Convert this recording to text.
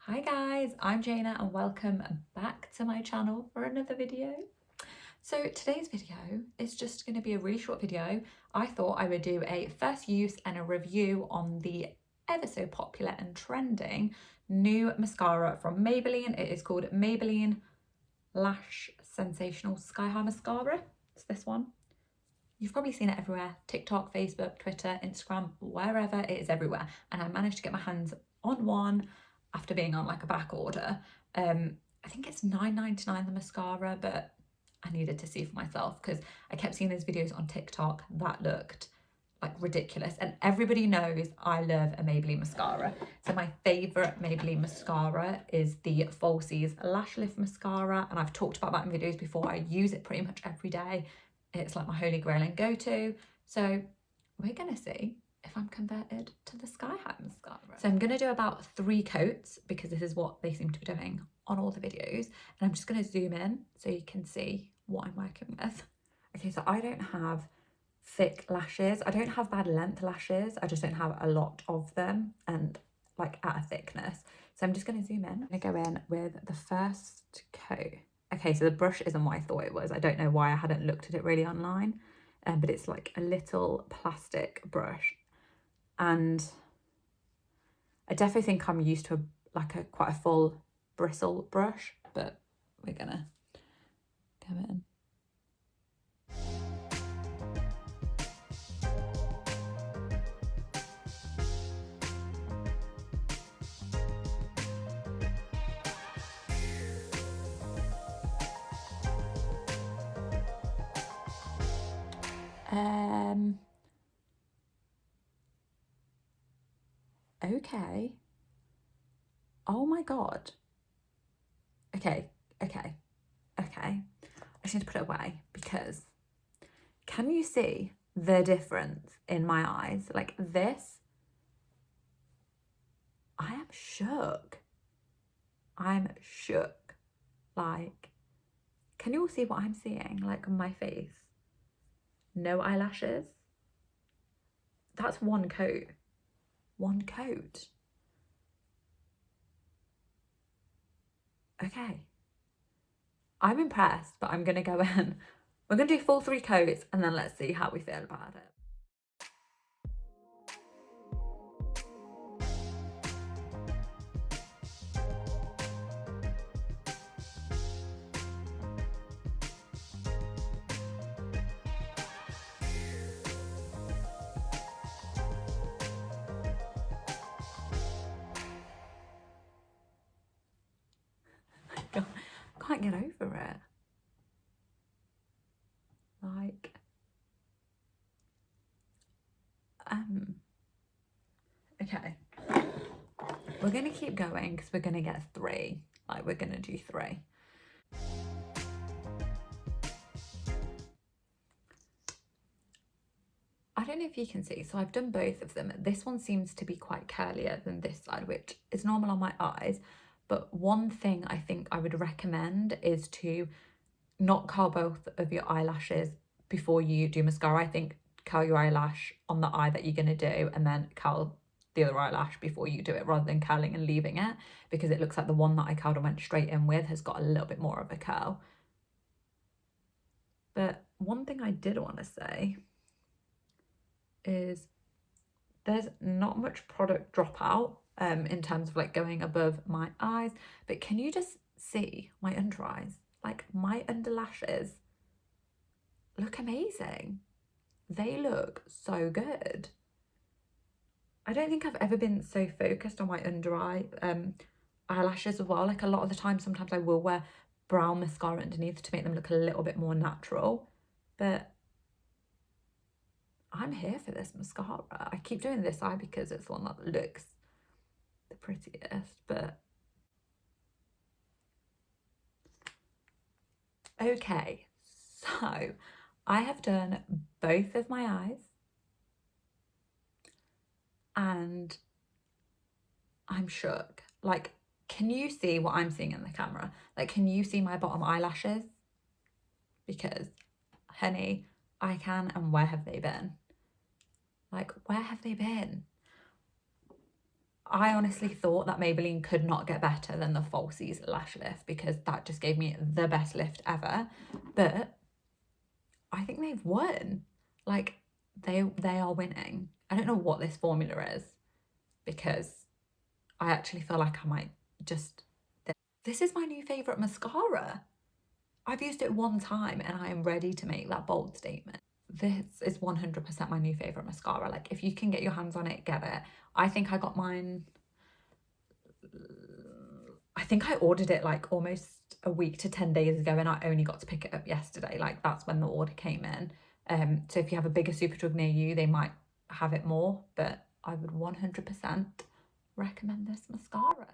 Hi guys, I'm Jaina and welcome back to my channel for another video. So today's video is just going to be a really short video. I thought I would do a first use and a review on the ever so popular and trending new mascara from Maybelline. It is called Maybelline Lash Sensational Sky High Mascara. It's this one. You've probably seen it everywhere: TikTok, Facebook, Twitter, Instagram, wherever. It is everywhere. And I managed to get my hands on one after being on like a back order. I think it's £9.99 the mascara, but I needed to see for myself because I kept seeing these videos on TikTok that looked like ridiculous, and everybody knows I love a Maybelline mascara. So my favorite Maybelline mascara is the Falsies Lash Lift Mascara, and I've talked about that in videos before. I use it pretty much every day. It's like my holy grail and go-to. So we're gonna see if I'm converted to the Sky High mascara. So I'm gonna do about 3 coats because this is what they seem to be doing on all the videos. And I'm just gonna zoom in so you can see what I'm working with. Okay, so I don't have thick lashes. I don't have bad length lashes. I just don't have a lot of them and like at a thickness. So I'm just gonna zoom in. I'm gonna go in with the first coat. Okay, so the brush isn't what I thought it was. I don't know why I hadn't looked at it really online, but it's like a little plastic brush. And I definitely think I'm used to quite a full bristle brush, but we're gonna go in. Okay. Oh my God. Okay. I just need to put it away because can you see the difference in my eyes? Like this, I am shook. I'm shook. Like, can you all see what I'm seeing? Like on my face? No eyelashes. That's one coat. One coat. Okay. I'm impressed, but I'm gonna go in. We're gonna do full 3 coats and then let's see how we feel about it. God, I can't get over it. Like, okay. We're gonna keep going because we're gonna get 3. Like, we're gonna do 3. I don't know if you can see, so I've done both of them. This one seems to be quite curlier than this side, which is normal on my eyes. But one thing I think I would recommend is to not curl both of your eyelashes before you do mascara. I think curl your eyelash on the eye that you're going to do and then curl the other eyelash before you do it, rather than curling and leaving it, because it looks like the one that I curled and went straight in with has got a little bit more of a curl. But one thing I did want to say is there's not much product dropout in terms of like going above my eyes, but can you just see my under eyes? Like my under lashes look amazing. They look so good. I don't think I've ever been so focused on my under eye eyelashes as well. Like a lot of the time, sometimes I will wear brown mascara underneath to make them look a little bit more natural, but I'm here for this mascara. I keep doing this eye because it's the one that looks the prettiest, but okay, so I have done both of my eyes and I'm shook. Like, can you see what I'm seeing in the camera? Like, can you see my bottom eyelashes? Because, honey, I can, and where have they been? Like, where have they been? I honestly thought that Maybelline could not get better than the Falsies Lash Lift because that just gave me the best lift ever. But I think they've won. Like, they are winning. I don't know what this formula is because I actually feel like I might just... This is my new favourite mascara. I've used it one time and I am ready to make that bold statement. This is 100% my new favourite mascara. Like, if you can get your hands on it, get it. I think I got mine... I think I ordered it like almost a week to 10 days ago and I only got to pick it up yesterday. Like, that's when the order came in. So if you have a bigger Superdrug near you, they might have it more, but I would 100% recommend this mascara.